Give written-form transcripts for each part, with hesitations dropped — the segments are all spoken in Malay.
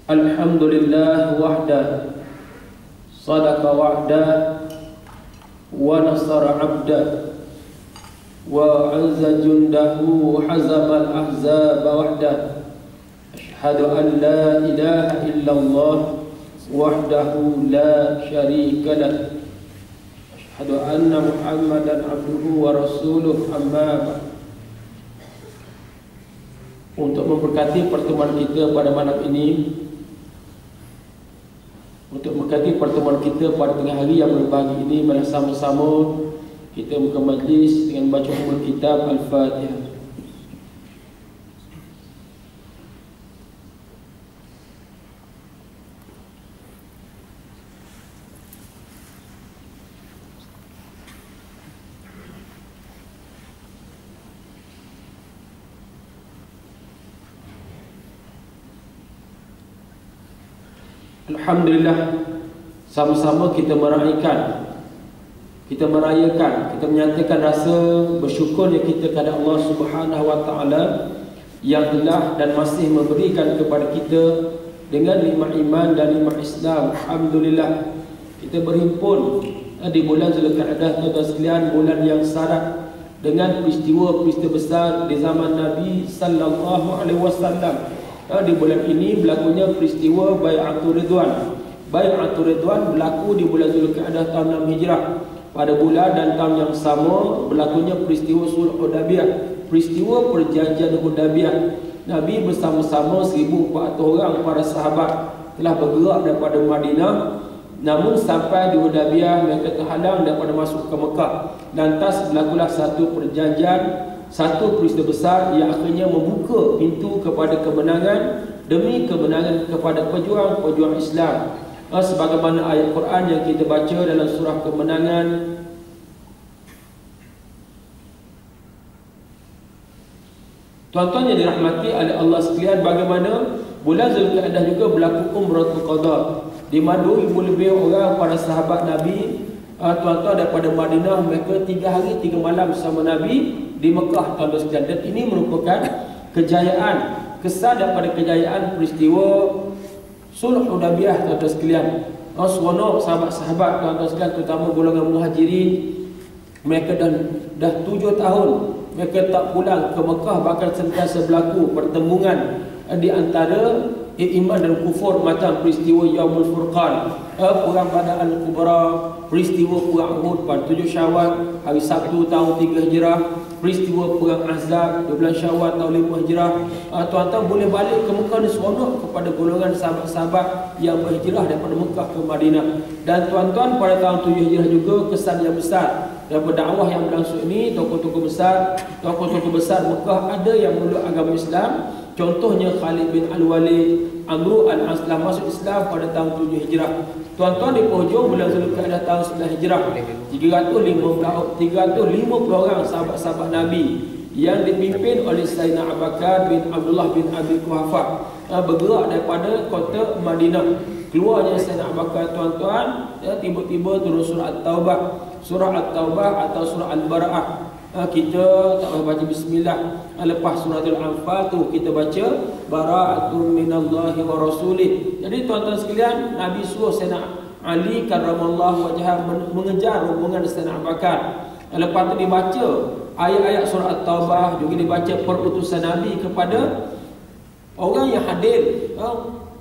Alhamdulillah wahda sadaqa wa'da wa nasara 'abda wa 'azza jundahu hazama al-ahzaba wahda. Ashhadu an la ilaha illallah wahdahu la syarika lah. Ashhadu anna Muhammadan abduhu wa rasuluh, amma ba'd. Untuk memberkati pertemuan kita pada malam ini, untuk memberkati pertemuan kita pada tengah hari yang berbahagia ini, mari sama-sama kita buka majlis dengan baca ummul kitab Al-Fatihah. Alhamdulillah, sama-sama kita merayakan, kita menyatakan rasa bersyukurnya kita kepada Allah Subhanahu wa taala yang telah dan masih memberikan kepada kita dengan nikmat iman dan nikmat Islam. Alhamdulillah, kita berhimpun di bulan Zulqa'dah, tuan-tuan sekalian, bulan yang syarat dengan peristiwa-peristiwa besar di zaman Nabi sallallahu alaihi wasallam. Di bulan ini berlakunya peristiwa Bai'atul Ridwan. Bai'atul Ridwan berlaku di bulan Zulqa'dah tahun 6 Hijrah. Pada bulan dan tahun yang sama berlakunya peristiwa Sulh Hudaybiyah, peristiwa perjanjian Hudaybiyah. Nabi bersama-sama 1,400 orang para sahabat telah bergerak daripada Madinah, namun sampai di Hudaybiyah mereka terhalang daripada masuk ke Mekah. Lantas berlakulah satu perjanjian, satu peristiwa besar yang akhirnya membuka pintu kepada kemenangan demi kemenangan kepada pejuang-pejuang Islam. Sebagaimana ayat Quran yang kita baca dalam surah Kemenangan, tuan-tuan yang dirahmati oleh Allah sekalian, bagaimana bulan Zulqa'dah juga berlaku Umratul Qadha, di mana 2,000 lebih orang para sahabat Nabi, tuan-tuan daripada Madinah, mereka 3 hari 3 malam bersama Nabi di Mekah, tuan-tuan sekalian. Dan ini merupakan kejayaan, kesan daripada kejayaan peristiwa Sulh Hudaybiyah, tuan-tuan sekalian. Seronok sahabat-sahabat, tuan-tuan sekalian, terutama golongan Muhajirin, mereka dah 7 tahun mereka tak pulang ke Mekah, bahkan sentiasa berlaku pertembungan di antara iman dan kufur, macam peristiwa Yaumul Furqan, perang Badar Al-Kubra, peristiwa perang Uhud pada 7 Syawal hari Sabtu tahun 3 Hijrah, peristiwa perang Ahzab di bulan Syawal tahun 5 Hijrah. Tuan-tuan boleh balik ke Mekah ni seronok kepada golongan sahabat-sahabat yang berhijrah daripada Mekah ke Madinah. Dan tuan-tuan, pada tahun 7 Hijrah juga kesan yang besar daripada dakwah yang berlangsung ini. Tokoh-tokoh besar Mekah ada yang meluk agama Islam. Contohnya Khalid bin Al-Walid, Amru Al-As telah masuk Islam pada tahun 7 Hijrah. Tuan-tuan, di penghujung bulan Zulqa'dah tahun 9 Hijrah, 350 orang sahabat-sahabat Nabi yang dipimpin oleh Sayyidina Abu Bakar bin Abdullah bin Abi Quhafah bergerak daripada kota Madinah. Keluarnya Sayyidina Abu Bakar, tuan-tuan, tiba-tiba turun surah At-Taubah. Surah At-Taubah atau surah Al-Bara'ah, kita tak boleh baca bismillah. Lepas suratul Anfal tu kita baca bara'atun minallahi wa rasulih. Jadi tuan-tuan sekalian, Nabi suruh Sayyidina Ali karramallahu wajhah mengejar rombongan Sayyidina Abu Bakar. Lepas tu dibaca ayat-ayat surah At-Taubah, juga dibaca perutusan Nabi kepada orang yang hadir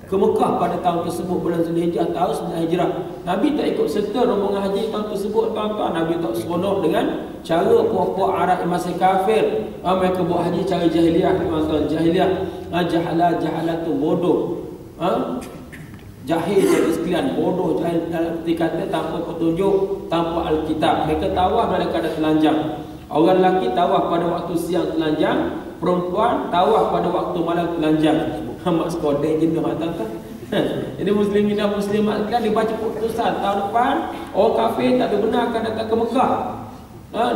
ke Mekah pada tahun tersebut, bulan Zulhijjah tahun 9 Hijrah. Nabi tak ikut serta rombongan haji tahun tersebut, tuan-tuan. Nabi tak seronok dengan cara puak-puak Arab yang masih kafir. Mereka buat haji cara jahiliah, tuan-tuan. Jahiliah, jahalah tu bodoh, jahil jadi sekalian, bodoh, jahil dalam arti kata tanpa petunjuk, tanpa Alkitab. Mereka tawaf dalam keadaan telanjang. Orang lelaki tawaf pada waktu siang telanjang, perempuan tawaf pada waktu malam telanjang. Mak sekodeng jenuh, tuan-tuan. Jadi muslimin dan muslimat kan dibaca keputusan tahun depan orang kafir tak ada benar akan datang ke Mekah.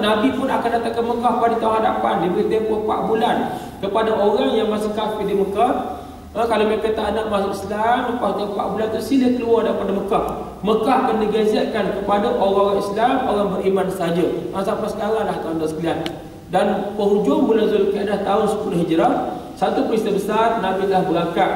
Nabi pun akan datang ke Mekah pada tahun hadapan. Diberi tempoh 4 bulan kepada orang yang masih kafir di Mekah. Kalau mereka tak nak masuk Islam, lepas 4 bulan tu sila keluar daripada Mekah. Mekah akan digazetkan kepada orang-orang Islam, orang beriman saja. Sampai sekarang lah, tuan-tuan sekalian. Dan penghujung bulan Zulqa'dah tahun 10 Hijrah, satu peristiwa besar, Nabi telah berangkat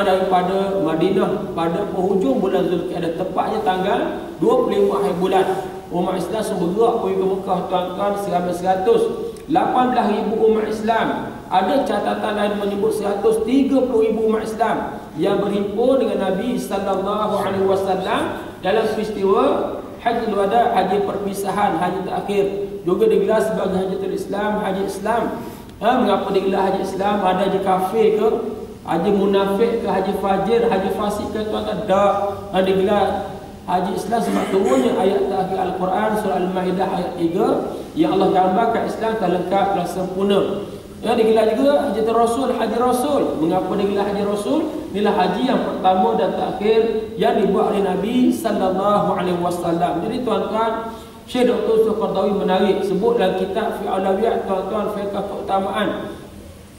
daripada Madinah pada penghujung bulan Zulkaidah, tepatnya tanggal 25 hari bulan. Umat Islam bergerak pergi ke Mekah tuan-tuan, seramai 18,000 umat Islam. Ada catatan lain menyebut 130,000 umat Islam yang berhimpun dengan Nabi sallallahu alaihi wasallam dalam peristiwa Hajjul Wada, haji perpisahan, haji terakhir. Juga digelar sebagai Hajatul Islam, haji Islam. Mengapa digelar haji Islam? Ada haji kafir ke? Haji munafik ke? Haji fajir, haji fasik ke? Tuan-tuan, tak digelar haji Islam sebab turunnya ayat terakhir Al-Quran surah Al-Maidah ayat 3 yang Allah gambarkan Islam telah lengkap, telah sempurna. Digelar juga Haji Rasul, Haji Rasul. Mengapa digelar Haji Rasul? Inilah haji yang pertama dan terakhir yang dibuat oleh Nabi sallallahu alaihi wasallam. Jadi tuan-tuan, Syekh Dr. Yusuf Qaradawi menarik sebut dalam kitab Fi Aulawiyat, tuan-tuan, fiqh keutamaan,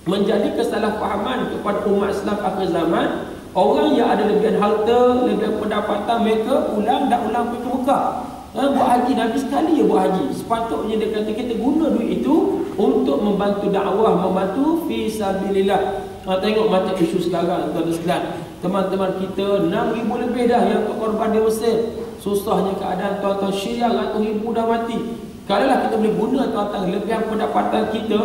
menjadi kesalahfahaman kepada umat Islam akhir zaman. Orang yang ada lebihan harta, lebihan pendapatan, mereka ulang pergi ke Mekah. Buat haji, Nabi sekali buat haji. Sepatutnya dia kata kita guna duit itu untuk membantu dakwah, membantu fi sabilillah. Tengok macam isu sekarang, tuan-tuan sekalian. Teman-teman kita 6,000 lebih dah yang korban di Mesir. Susahnya keadaan, tuan-tuan, Syria ratus ribu dah mati. Kalaulah kita boleh guna, tuan-tuan, lebihan pendapatan kita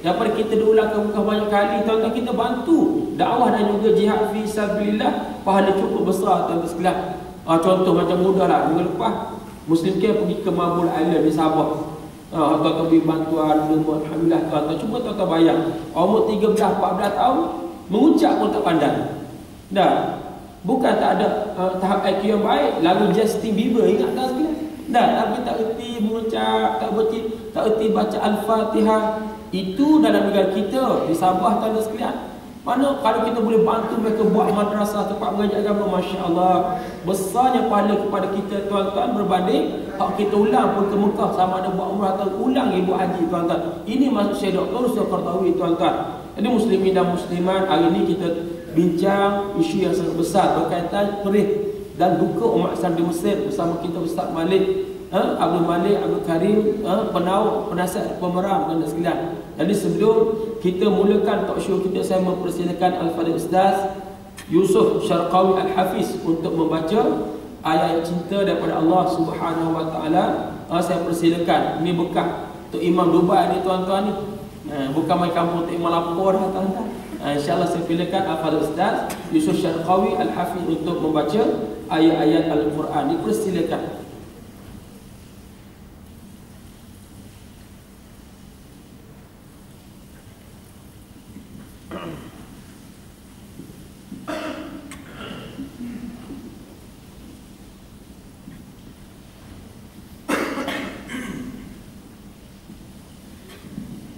daripada kita diulang ke Mekah banyak kali, tuan-tuan, kita bantu dakwah dan juga jihad fi sabilillah, pahala cukup besar, tuan-tuan sekalian. Contoh macam mudahlah, minggu lepas Muslim Care pergi ke Mabul Island di Sabah. Tuan-tuan beri bantuan, alhamdulillah, tuan-tuan. Cuba tuan-tuan bayang, umur 13-14 tahun, mengucap pun tak pandai. Dah, bukan tak ada tahap IQ yang baik, lagu Justin Bieber, ingat tak sekalian? Dah, tapi tak erti mengucap, tak erti baca Al-Fatihah. Itu dalam negara kita di Sabah, tuan-tuan sekalian. Mana kalau kita boleh bantu mereka buat madrasah, tempat mengajar agama, masya-Allah, besarnya pahala kepada kita, tuan-tuan, berbanding kalau kita ulang pun ke Mekah, sama ada buat umrah atau ulang ibu haji, tuan-tuan. Ini maksud Syekh Dr. Yusuf Qaradawi, tuan-tuan. Jadi muslimin dan muslimat, hari ini kita bincang isu yang sangat besar berkaitan perih dan duka umat Islam di Mesir bersama kita Ustaz Malik Abdul Malik Abdul Karim, penasihat pemeram dan sekalian. Jadi sebelum kita mulakan talk show kita, saya mempersilakan Al-Fadhil Ustaz Yusuf Syarqawi Al-Hafiz untuk membaca ayat cinta daripada Allah Subhanahu wa taala. Saya persilakan. Ini bekah untuk Imam Dubai ni, tuan-tuan ni. Bukan main kampung untuk Imam lapor dah, tuan-tuan. InsyaAllah saya silakan Al-Fadhil Ustaz Yusuf Syarqawi Al-Hafiz untuk membaca ayat-ayat Al-Quran. Dipersilakan.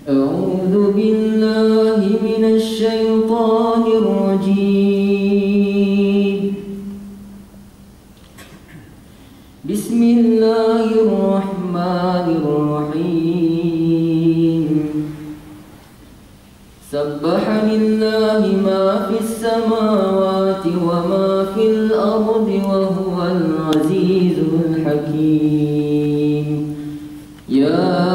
أعوذ بالله من الشيطان الرجيم. بسم الله الرحمن الرحيم. سبح لله ما في السماوات وما في الأرض وهو العزيز الحكيم. يا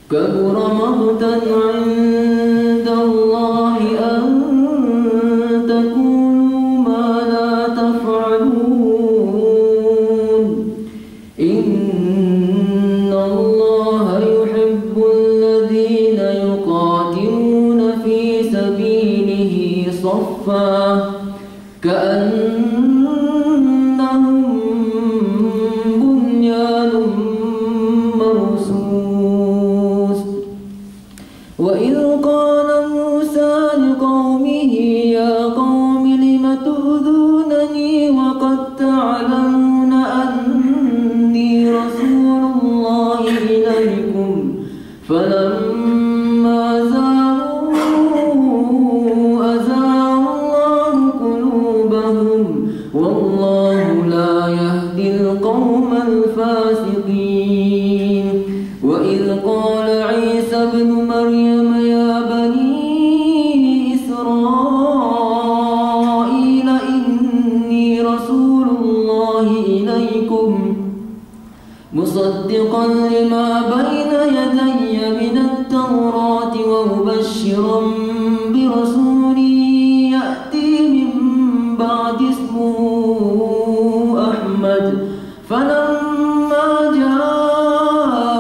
كبر مقتا عند الله أن تقولوا ما لا تفعلون. إن الله يحب الذين يقاتلون في سبيله صفا كأنهم بنيان مرصوص. وإذ قال موسى لقومه يا قوم لم تؤذونني وقد تعلمون أني رسول الله إليكم فلما زاغوا أزاغ الله قلوبهم والله لا يهدي القوم الفاسقين. وإذ قال عيسى ابن مريم يا بني إسرائيل إني رسول الله مصدقا لما بين يدي من التوراة ومبشرا برسول يأتي من بعد اسمه أحمد فلما جاءهم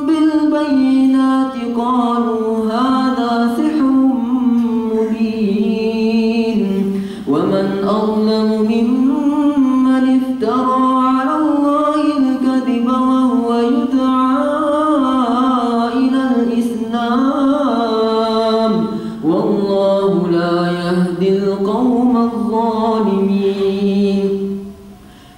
بالبينات قالوا هذا سحر مبين ومن أظلم ممن افترى على الله الكذب وهو يدعى إلى الإسلام والله لا يهدي القوم الظالمين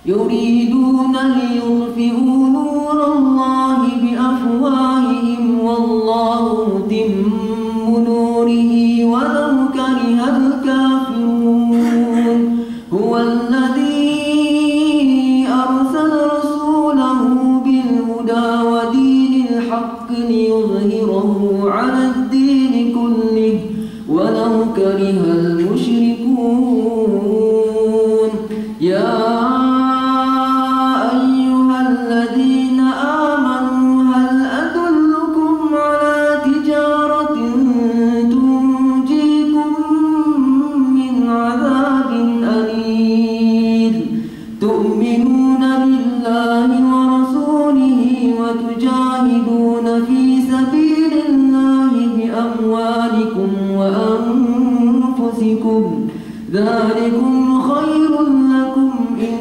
يريدون ليطفئوا نور الله بأفواههم والله متم نوره ولو كره الكافرون هو الذي أرسل رسوله بالهدى ودين الحق ليظهره على الدين كله ولو كره المشركون يا أيها الذين آمنوا هل أدلكم على تجارة تنجيكم من عذاب أليم تؤمنون بالله ورسوله وتجاهدون في سبيل الله بأموالكم وأنفسكم ذلكم خير لكم إن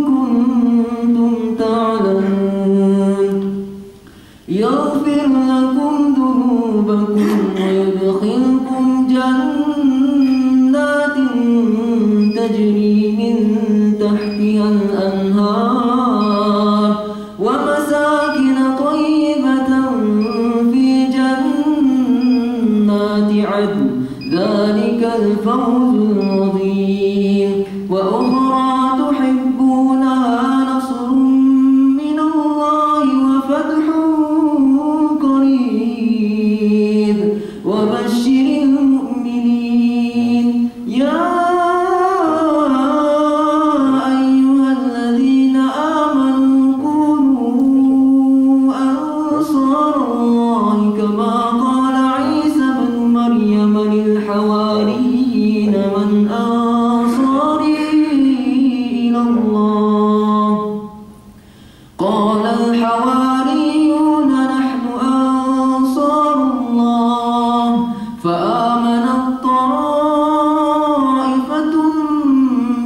كنتم تعلمون يغفر لكم ذنوبكم ويدخلكم جنات تجري من تحتها الأنهار ومساكن طيبة في جنات عدن ذلك الفوز العظيم وأخرى تحبونها نصر من الله وفتح قريب وبشر المؤمنين يا أيها الذين آمنوا كونوا أنصار الله كما قال عيسى بن مريم للحواريين من أنصاري إلى الله قال الحواريون نحن أنصار الله فآمنت طائفة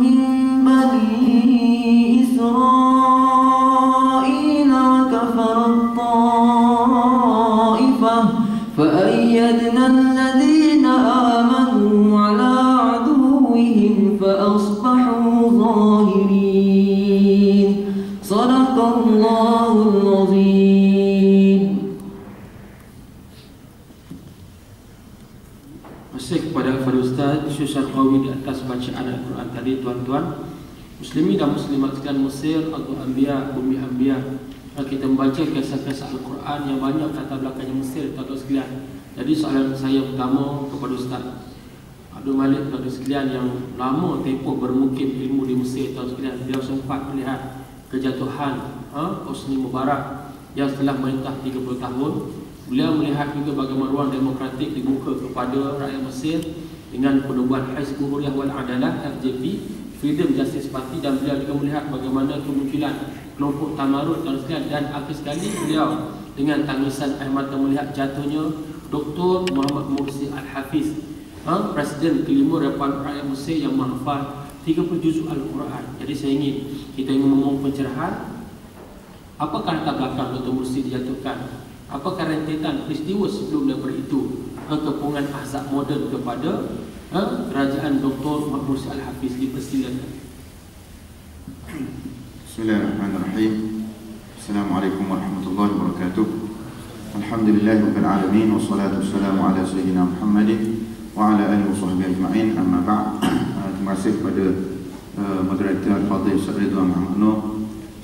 من بني إسرائيل وكفرت طائفة فأيدنا الذين آمنوا على عدوهم فأصبحوا ظاهرين صدق الله العظيم. Masih kepada Fadil Ustaz Syushan Qawi di atas bacaan Al-Quran tadi, tuan-tuan Muslimin dan Muslimat sekalian Mesir, Abu Anbiya, Bumi Anbiya. Kita membaca kisah-kisah Al-Quran yang banyak latar belakangnya Mesir, tuan-tuan sekalian. Jadi soalan saya pertama kepada Ustaz Abdul Malik, tuan-tuan sekalian, yang lama tempoh bermukim ilmu di Mesir, tuan-tuan sekalian, beliau sempat melihat kejatuhan Hosni Mubarak yang setelah merintah 30 tahun. Beliau melihat juga bagaimana ruang demokratik dibuka kepada rakyat Mesir dengan penubuhan Hizbul Hurriyah wal Adalah FJP, Freedom Justice Party, dan beliau juga melihat bagaimana kemunculan kelompok Tamarut dan akhir sekali beliau dengan tangisan air mata melihat jatuhnya Dr. Muhammad Mursi Al-Hafiz, Presiden kelima daripada rakyat Mesir yang menghafal 30 juzuk Al-Quran. Jadi saya kita ingin memohon pencerahan. Apakah latar belakang Dr. Mursi dijatuhkan? Apakah rentetan peristiwa sebelum daripada itu kepungan ahzab moden kepada kerajaan Dr. Muhammad Mursi Al-Hafiz? Dipersilakan. Bismillahirrahmanirrahim. Assalamualaikum warahmatullahi wabarakatuh. Alhamdulillahirabbil alamin wassalatu wassalamu ala sayyidina Muhammadin wa ala alihi washabbihi ajma'in. Amma ba'd. Terima kasih kepada moderator Al-Fadhil Ustaz Ridwan Muhammad Nur,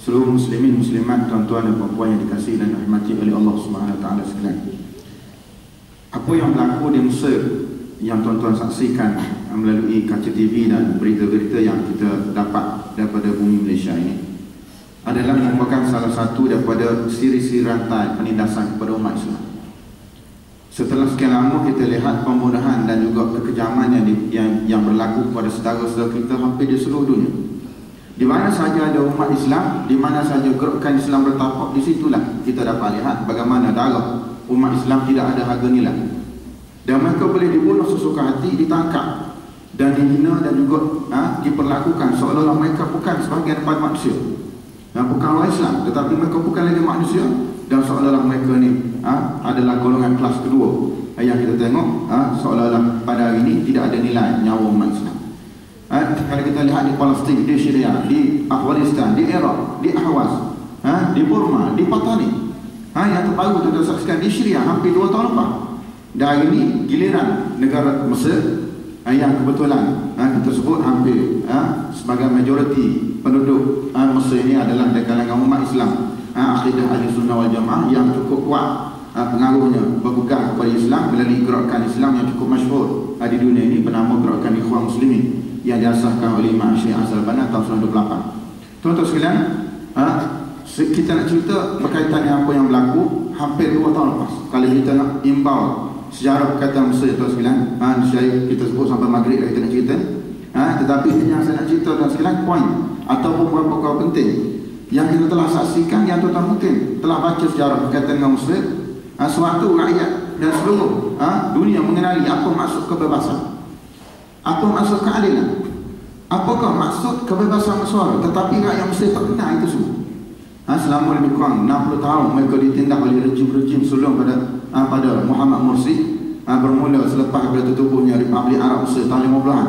seluruh muslimin muslimat, tuan-tuan dan puan-puan yang dikasihi dan dirahmati oleh Allah Subhanahu wa taala sekalian. Apa yang berlaku di Mesir yang tuan-tuan saksikan melalui kaca TV dan berita-berita yang kita dapat daripada bumi Malaysia ini, adalah merupakan salah satu daripada siri-siri rantai penindasan kepada umat Islam. Setelah sekian lama kita lihat pembunuhan dan juga kekejaman yang berlaku kepada saudara-saudara kita hampir di seluruh dunia. Di mana saja ada umat Islam, di mana saja gerakan Islam bertapak, di situlah kita dapat lihat bagaimana darah umat Islam tidak ada harga nilai. Dan mereka boleh dibunuh sesuka hati, ditangkap dan dihina dan juga diperlakukan seolah-olah mereka bukan sebahagian daripada manusia. Bukan orang Islam, tetapi mereka bukan lagi manusia, dan seolah-olah mereka ni adalah golongan kelas kedua. Yang kita tengok seolah-olah pada hari ini tidak ada nilai nyawa umat Islam. Kalau kita lihat di Palestin, di Syria, di Afghanistan, di Iraq, di Ahwaz, di Burma, di Patani, yang terbaru kita saksikan di Syria hampir 2 tahun lepas. Dan hari ini giliran negara Mesir yang kebetulan kita sebut hampir sebagai majoriti penduduk Mesir ini adalah dari kalangan umat Islam, akidah ahli sunnah wal jamaah yang cukup kuat pengaruhnya berpegang kepada Islam melalui gerakan Islam yang cukup masyhur di dunia ini bernama Gerakan Ikhwan Muslimin yang diasaskan oleh Imam Syekh Al-Albani tahun 1928. Tuan-tuan sekalian, kita nak cerita berkaitan dengan apa yang berlaku hampir 2 tahun lepas. Kalau kita nak imbau sejarah berkaitan Mesir, tuan sekalian, kita sebut sampai maghrib kita nak cerita. Tetapi yang saya nak cerita, tuan sekalian, poin ataupun beberapa perkara penting yang kita telah saksikan, yang tuan-tuan mungkin telah baca sejarah berkaitan dengan Mesir. Suatu rakyat dan seluruh dunia mengenali apa maksud kebebasan, apa maksud keadilan, apakah maksud kebebasan bersuara. Tetapi rakyat Mesir tak kenal itu semua. Selama lebih kurang 60 tahun mereka ditindak oleh rejim-rejim sulung pada Muhammad Mursi, bermula selepas daripada tertubuhnya Republik Arab Mesir tahun 50-an.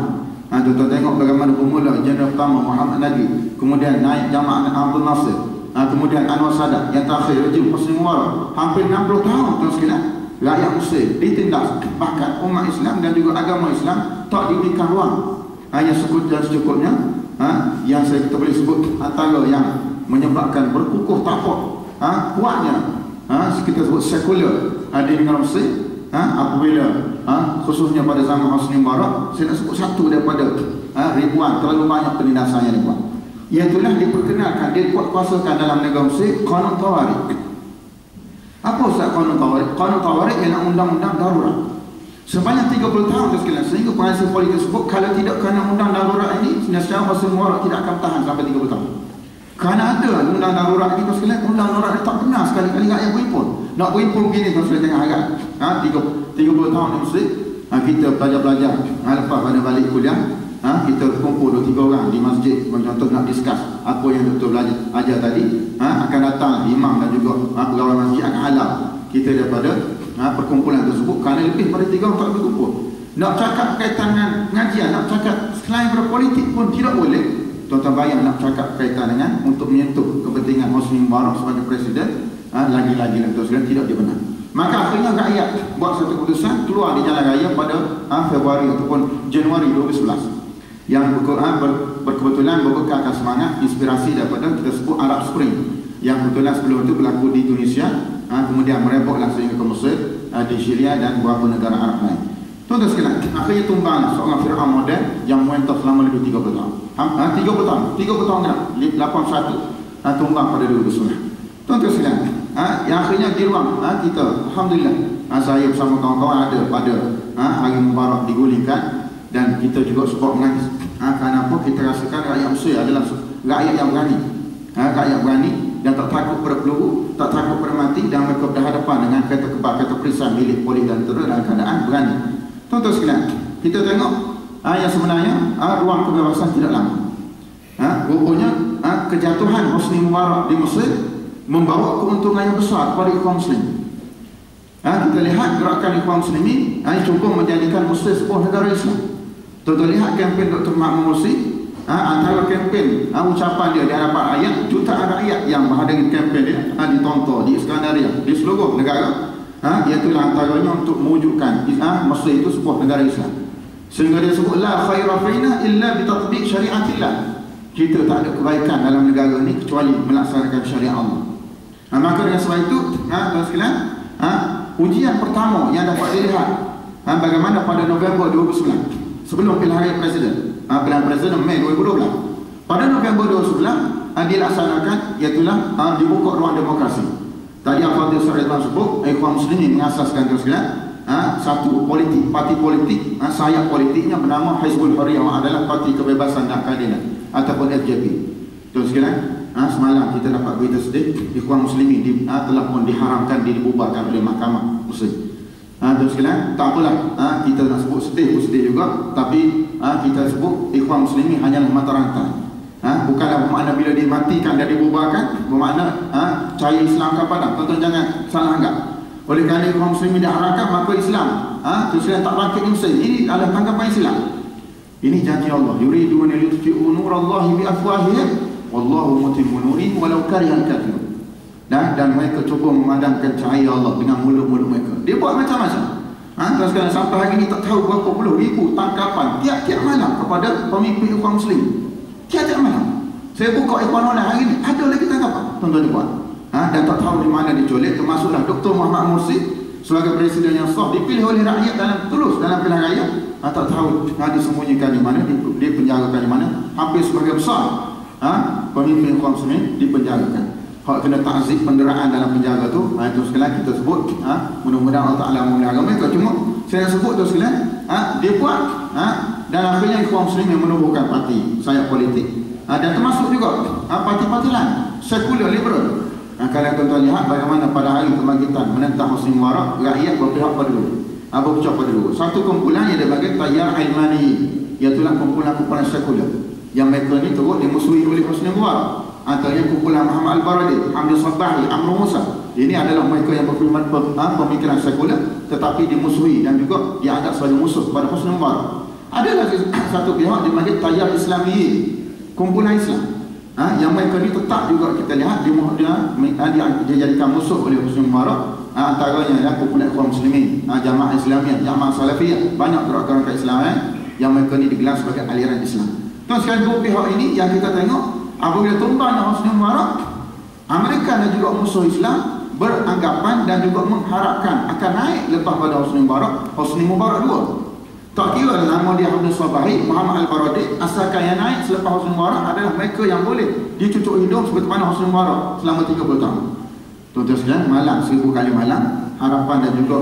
Tuan-tuan tengok bagaimana bermula Jeneral pertama Muhammad Nabi, kemudian naik Jamal Abdul Nasir, kemudian Anwar Sadat, yang terakhir rejim Hosni Mubarak. Hampir 60 tahun tuan sekalian rakyat Mesir ditindas, bahkan umat Islam dan juga agama Islam tak diberikan ruang yang secukupnya. Yang kita boleh sebut antara yang menyebabkan berkukuh tapak kuatnya kita sebut sekular di negara Mesir apabila khususnya pada zaman Hosni Mubarak. Saya nak sebut satu daripada ribuan, terlalu banyak penindasan yang dibuat. Iaitulah diperkenalkan, dikuatkuasakan dalam negara Mesir Qanun Tawarik. Apa Ustaz Qanun Tawarik? Qanun Tawarik ialah undang-undang darurat. Sebanyak 30 tahun sekalian, sehingga pengasas politik sebut kalau tidak kerana undang darurat ini, secara Hosni Mubarak tidak akan tahan sampai 30 tahun. Kerana ada undang darurat ini sekalian, undang darurat ini tak pernah sekali-kali rakyat berhimpun. Nak berhimpun begini sekalian, jangan harap 30 tahun di Mesir, kita belajar-belajar, lepas pada balik kuliah, kita kumpul 2-3 orang di masjid contoh nak discuss apa yang doktor belajar ajar tadi. Akan datang imam dan juga pegawai masjid akan halau kita daripada perkumpulan tersebut kerana lebih pada 3 orang tak berkumpul. Nak cakap berkaitan dengan pengajian, nak cakap selain berpolitik pun tidak boleh. Tuan-tuan bayang nak cakap berkaitan dengan untuk menyentuh kepentingan Hosni Mubarak sebagai presiden, lagi-lagi dan tuan-tuan tidak dibenar. Maka akhirnya rakyat buat satu keputusan, keluar di jalan raya pada Februari ataupun Januari 2011 yang berkebetulan berbekalkan semangat inspirasi daripada kita sebut Arab Spring yang kebetulan sebelum itu berlaku di Tunisia, kemudian merebaklah sehingga ke Mesir, di Syria dan beberapa negara Arab lain. Tuan-tuan sekalian, akhirnya tumbang seorang Fir'aun moden yang memerintah selama lebih 30 tahun. 30 tahun genap, 81 tumbang pada 2009. Tuan-tuan sekalian, yang akhirnya di ruang kita, alhamdulillah, saya bersama kawan-kawan ada pada hari Mubarak digulingkan, dan kita juga sebab menangis. Kerana apa? Kita rasakan rakyat Mesir adalah rakyat yang berani, rakyat berani dan tak takut pada peluru, tak takut pada mati, dan mereka berhadapan dengan kereta kebal, kereta perisai milik polis dan tentera dalam keadaan berani. Tuan-tuan sekalian, kita tengok yang sebenarnya ruang kebebasan tidak lama. Rupanya kejatuhan Hosni Mubarak di Mesir membawa keuntungan yang besar kepada ikhwan Muslim. Kita lihat gerakan ikhwan Muslimin cuba menjadikan Mesir sebuah negara Islam. Tuan-tuan lihat kempen Dr. Mahmud Mursi, antara kempen ucapan dia di hadapan rakyat, jutaan rakyat yang menghadiri kempen dia ditonton di Iskandaria, di seluruh negara, iaitu antaranya untuk mewujudkan Mesir itu sebuah negara Islam. Sehingga dia sebut la khaira fina illa bitatbiq syariatillah. Kita tak ada kebaikan dalam negara ini kecuali melaksanakan syariat Allah. Maka dengan sebab itu, tuan sekalian, ujian pertama yang dapat dilihat bagaimana pada November 2009 sebelum pilihan raya presiden, pilihan presiden Mei 2012, Pada November 2011 dilaksanakan, iaitulah dibuka ruang demokrasi. Tadi Al-Fadhil Sarifan sebut, Ikhwan Muslimin mengasaskan satu politik, parti politik, sayap politiknya bernama Hizbul Hurriyah, adalah Parti Kebebasan dan Keadilan ataupun FJP. Terus sekalian, semalam kita dapat berita sedih, Ikhwan Muslimin telah pun diharamkan, dibubarkan oleh Mahkamah Muslim. Terus sekalian, tak apalah, kita nak sebut sedih pun sedih juga, tapi kita sebut Ikhwan Muslimin hanyalah mata rantai. Bukanlah bermakna bila dimatikan dan dibubarkan bermakna cahaya Islam akan padam. Tuan-tuan jangan salah anggap. Oleh kerana Ikhwan Muslimin diharamkan, maka Islam terus tak bangkit di Mesir. Ini adalah tanggapan Islam. Ini janji Allah, yuriduna liyutfi'u nurallahi bi afwahihim wallahu mutimmu nurihi walau karihal kafirun. Dan mereka cuba memadamkan cahaya Allah dengan mulut-mulut mereka. Dia buat macam-macam. Terus sekarang sampai hari ini tak tahu berapa puluh ribu tangkapan tiap-tiap malam kepada pemimpin Ikhwan Muslim. Tiap-tiap malam. Saya buka Ikhwan online hari ini, ada lagi tangkapan. Tuan-tuan buat. Dan tak tahu di mana diculik, termasuklah Dr. Muhammad Mursi sebagai presiden yang sah, dipilih oleh rakyat dalam tulus dalam pilihan raya. Tak tahu disembunyikan di mana, dipenjarakan di mana. Hampir sebagai besar pemimpin Ikhwan Muslimin dipenjarakan. Kalau kena ta'zib penderaan dalam penjara tu, itu sekalian kita sebut, mudah-mudahan Allah Ta'ala memelihara mereka. Cuma saya sebut tu sekalian, dia buat, dan akhirnya Ikhwan Muslimin menubuhkan parti sayap politik, dan termasuk juga parti-parti lain sekular liberal. Kalau tuan-tuan lihat bagaimana pada hari kebangkitan menentang Hosni Mubarak, rakyat berpihak pada dua, berpecah pada dua. Satu kumpulan yang dibagai Tayyar Ilmani, iaitulah kumpulan-kumpulan sekular yang mereka ni terus dimusuhi oleh Hosni Mubarak. Antaranya kumpulan Muhammad Al-Baradi, Hamdi Sabahi, Amr Musa. Ini adalah mereka yang pemikiran sekular tetapi dimusuhi dan juga dianggap sebagai musuh kepada Hosni Mubarak. Ada lagi satu pihak dipanggil Tayyar Islami, kumpulan Islam, yang mereka ni tetap juga kita lihat dijadikan musuh oleh Hosni Mubarak. Antaranya ya kumpulan Ikhwan Muslimin, Jamaah Islamiyah, Jamaah Salafiyah, banyak gerakan keislaman yang mereka ni digelar sebagai aliran Islam. Tuan sekalian, dua pihak ini yang kita tengok apabila tumbangnya Hosni Mubarak, Amerika dan juga musuh Islam beranggapan dan juga mengharapkan akan naik lepas pada Hosni Mubarak dua. Tak kira nama dia Hamdi Sabahi, Muhammad Al-Baradi, asalkan yang naik selepas Hosni Mubarak adalah mereka yang boleh dicucuk hidung seperti mana Hosni Mubarak selama 30 tahun. Tuan-tuan sekalian, malam 1000 kali malam harapan dan juga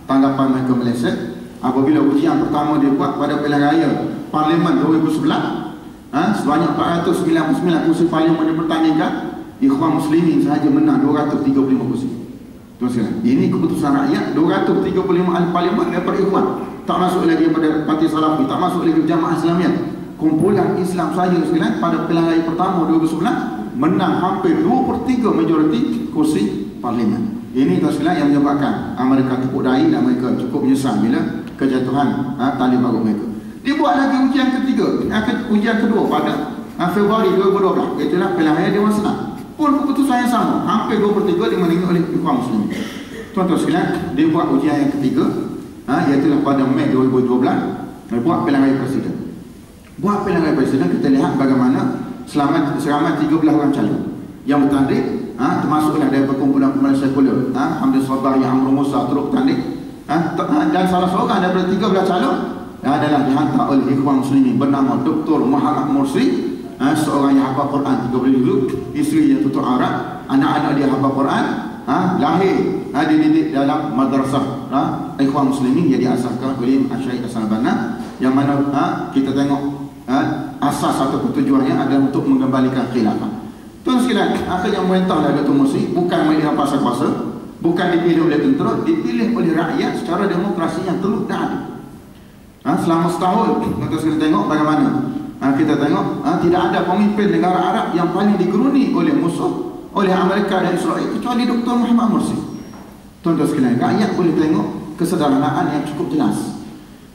tanggapan mereka meleset apabila ujian pertama dia buat pada pilihan raya Parlimen 2011. Sebanyak 499 kursi parlimen dipertandingkan, Ikhwan Muslimin sahaja menang 235 kursi. Tuan sekalian, ini keputusan rakyat, 235 ahli parlimen daripada Ikhwan. Tak masuk lagi daripada Parti Salafi, tak masuk lagi Jamaah Islamiyah. Kumpulan Islam sahaja sekalian pada pilihan raya pertama 2011 menang hampir 2/3 majoriti kursi parlimen. Ini tuan sekalian yang menyebabkan Amerika tepuk dahi dan mereka cukup menyesal bila kejatuhan tali baru mereka. Dia buat lagi ujian ketiga, ujian kedua pada Februari 2012, itulah pilihan raya Dewan Senat. Pun keputusan yang sama, hampir 2/3 dimenangi oleh Ikhwan Muslimin. Tuan-tuan sekalian, dia buat ujian yang ketiga, iaitulah pada Mei 2012, dia buat pilihan raya presiden. Buat pilihan raya presiden, kita lihat bagaimana seramai 13 orang calon yang bertanding, termasuklah daripada kumpulan-kumpulan sekular, Hamdi Sabahi, Amr Musa turut bertanding, dan salah seorang daripada 13 calon adalah dihantar oleh Ikhwan Muslimin bernama Dr. Muhammad Mursi, seorang yang hafal Quran 30 juz, isteri yang tutur Arab, anak-anak dia hafal Quran, lahir dididik dalam madrasah Ikhwan Muslimin yang diasaskan oleh Syekh Hasan Banna, yang mana kita tengok asas atau tujuannya adalah untuk mengembalikan khilafah. Tuan sekalian, akhirnya memerintahlah Dr. Mursi bukan melihat kuasa-kuasa, bukan dipilih oleh tentera, dipilih oleh rakyat secara demokrasi yang teluk dan adil. Selama setahun kita tengok bagaimana kita tengok tidak ada pemimpin negara Arab yang paling digeruni oleh musuh, oleh Amerika dan Israel kecuali Dr. Muhammad Mursi. Tuan-tuan sekalian, rakyat boleh tengok kesederhanaan yang cukup jelas.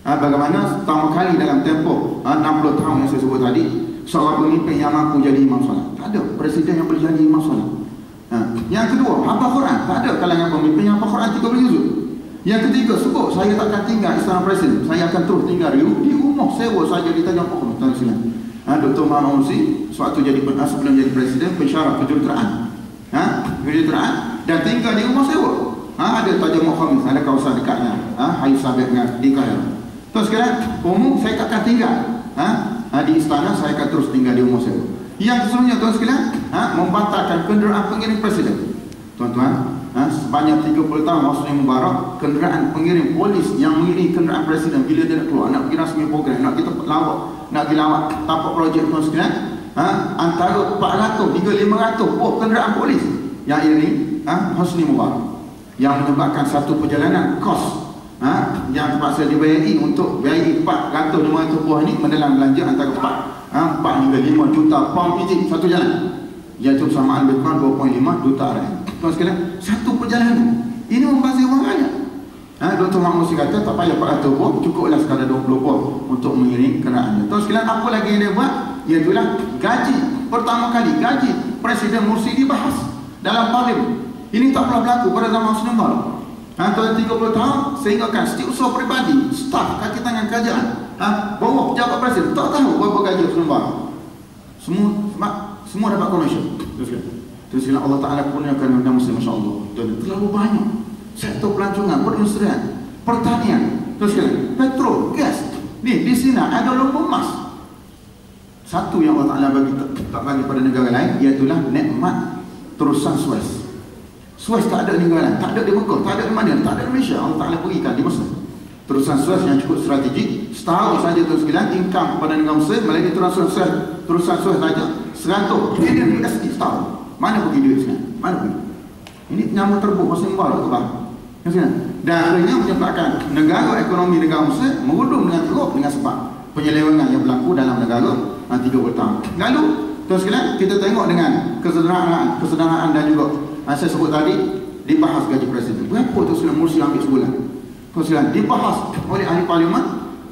Bagaimana pertama kali dalam tempoh 60 tahun yang saya sebut tadi, seorang pemimpin yang mampu jadi imam solat. Tak ada presiden yang boleh jadi imam solat. Yang kedua, hafal Quran. Tak ada kalangan pemimpin yang hafal Quran 30 juz. Yang ketiga, sebut saya takkan tinggal istana presiden, saya akan terus tinggal di rumah sewa saja di Tanjung Pokok. Tuan sekalian, Dr. Muhammad Mursi sewaktu sebelum jadi presiden pensyarah kejuruteraan, dan tinggal di rumah sewa. Ada Tanjung Pokok, ada kawasan dekatnya, Hayu Sabit di Kairo. Tuan sekalian, umum saya takkan tinggal di istana, saya akan terus tinggal di rumah saya. Yang keseluruhnya tuan sekalian, membatalkan kenderaan pengiring presiden. Tuan-tuan, sebanyak 30 tahun Hosni Mubarak, kenderaan pengiring polis yang mengiringi kenderaan presiden bila dia nak keluar, nak pergi rasmi program, nak kita lawak, nak pergi lawak tapak projek, tuan sekalian, antara 400 hingga 500 kenderaan polis yang iringi Hosni Mubarak, yang menyebabkan satu perjalanan kos yang terpaksa dibayari untuk bayari 400-500 buah ini menelan belanja antara 4 hingga 5 juta pound Egypt satu jalan, iaitu bersamaan lebih kurang 2.5 juta ringgit. Tuan sekalian, satu perjalanan ini membazir wang rakyat. Dr. Mahmud Musi kata tak payah 400 buah, cukuplah sekadar 20 buah untuk mengiring kenderaannya. Tuan sekalian, apa lagi yang dia buat? Iaitulah gaji, pertama kali gaji Presiden Mursi dibahas dalam parlimen. Ini tak pernah berlaku pada zaman Hosni Mubarak. Tuan 30 tahun sehinggakan setiausaha peribadi, staf kaki tangan kerajaan, bawah pejabat presiden tak tahu berapa gaji Hosni Mubarak. Semua dapat komisen. Terus Allah Ta'ala kurniakan kepada Muslim, Masya Allah, terlalu banyak sektor pelancongan, perindustrian, pertanian, terus petrol, gas. Ni di sini ada lumbung emas. Satu yang Allah Ta'ala bagi tak bagi pada negara lain, iaitulah nikmat terusan Suez. Suez tak ada di negara lain, tak ada di Mekah, tak ada di mana, tak ada di Malaysia. Allah Ta'ala berikan di Mesir. Terusan Suez yang cukup strategik. Setahun saja tuan sekalian, income pada negara Mesir melalui terusan Suez saja 100 bilion USD setahun. Mana pergi duit sekarang? Mana pergi? Ini nama terbuk Hosni Mubarak tu bang. Dan akhirnya menyebabkan negara ekonomi negara Mesir merudum dengan teruk dengan sebab penyelewengan yang berlaku dalam negara 30 tahun. Lalu tuan sekalian, kita tengok dengan kesederhanaan dan juga saya sebut tadi, dibahas gaji presiden. Berapa tuan sekalian Mursi ambil sebulan? Tuan sekalian, dibahas oleh ahli parlimen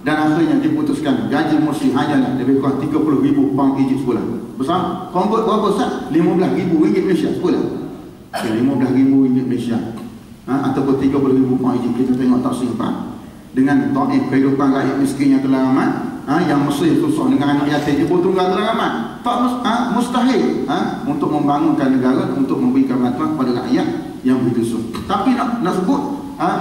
dan akhirnya diputuskan gaji Mursi hanyalah lebih kurang 30,000 pound Egypt sebulan. Besar, convert berapa Ustaz? 15,000 ringgit Malaysia sebulan. 15,000 ringgit Malaysia, ataupun 30,000 pound Egypt. Kita tengok tak simpan dengan ta'if kehidupan rakyat miskin yang telah ramai, yang Mesir susah dengan anak yatim ibu tunggal telah ramai. Tak mustahil untuk membangunkan negara, untuk memberikan bantuan kepada rakyat yang begitu susah. Tapi nak sebut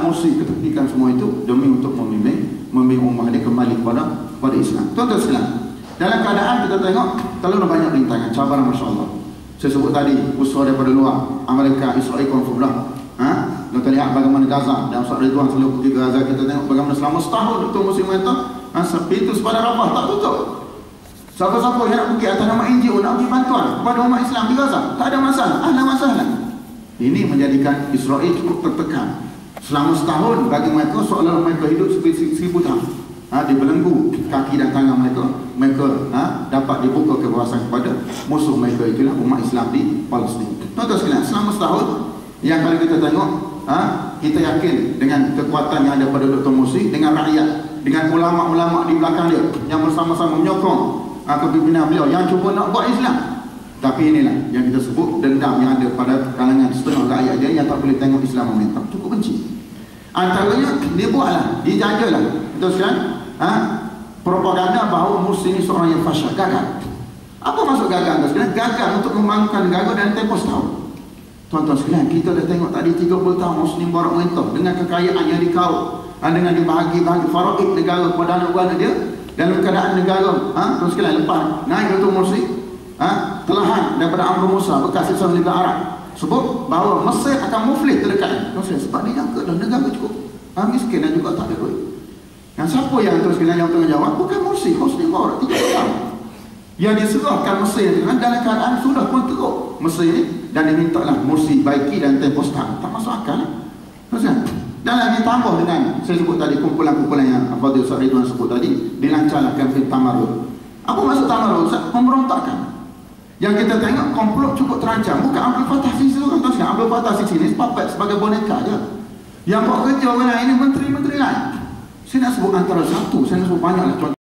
Mursi ketepikan semua itu demi untuk membimbing umat dia kembali kepada Islam. Tuan-tuan sekalian, dalam keadaan kita tengok terlalu banyak rintangan, cabaran, Masya Allah. Saya sebut tadi, usaha daripada luar, Amerika, Israel konflik dah. Kita lihat bagaimana Gaza, dan Ustaz Ridwan selalu pergi ke Gaza, kita tengok bagaimana selama setahun Dr. Mursi mengatakan pintu sepada Rafah tak tutup. Siapa-siapa yang nak pergi atas nama NGO, nak beri bantuan kepada umat Islam di Gaza, tak ada masalah, ada masalah. Ini menjadikan Israel cukup tertekan. Selama setahun bagi mereka seolah mereka hidup seperti 1000 tahun. Dibelenggu kaki dan tangan mereka dapat dibuka kebebasan kepada musuh mereka, itulah umat Islam di Palestin. Tuan-tuan sekalian, selama setahun yang kalau kita tengok, kita yakin dengan kekuatan yang ada pada Dr. Mursi, dengan rakyat, dengan ulama-ulama di belakang dia yang bersama-sama menyokong kepimpinan beliau yang cuba nak buat Islam. Tapi inilah yang kita sebut dendam yang ada pada kalangan setengah rakyat dia yang tak boleh tengok Islam mementang, cukup benci. Antaranya dia buatlah, dia jagalah, betul sekalian, propaganda bahawa Mursi ini seorang yang fasyal, gagal. Apa maksud gagal? Gagal untuk membangunkan negara dalam tempoh setahun. Tuan-tuan sekalian, kita dah tengok tadi 30 tahun Hosni Mubarak mentah dengan kekayaan yang dikau, dengan dibahagi-bahagi faraid negara kepada anak-anak dia, dalam keadaan negara, tuan sekalian, lepas naik Dr. Mursi, telahan daripada Amr Musa bekas sisa Liga Arab sebut bahawa Mesir akan muflis terdekat. Sebab dia jangka dah negara cukup miskin dan juga tak ada duit. Yang siapa yang terus yang tanggungjawab? Bukan Mursi, Hosni Mubarak 30 tahun yang diserahkan Mesir dalam keadaan sudah pun teruk Mesir ini, dan dimintalah Mursi baiki dan tempoh setahun. Tak masuk akal. Dan ditambah dengan saya sebut tadi kumpulan-kumpulan yang Fadil Ustaz Ridwan sebut tadi, dilancarlah kempen tamarud. Apa maksud tamarud? Pemberontakan. Yang kita tengok komplot cukup terancam. Bukan Abdul Fattah Sisi tu, tuan-tuan. Abdul Fattah Sisi ni sebagai boneka je. Yang buat kerja orang lain ini menteri-menteri lain. Saya nak sebut antara satu, saya nak sebut banyak lah contoh.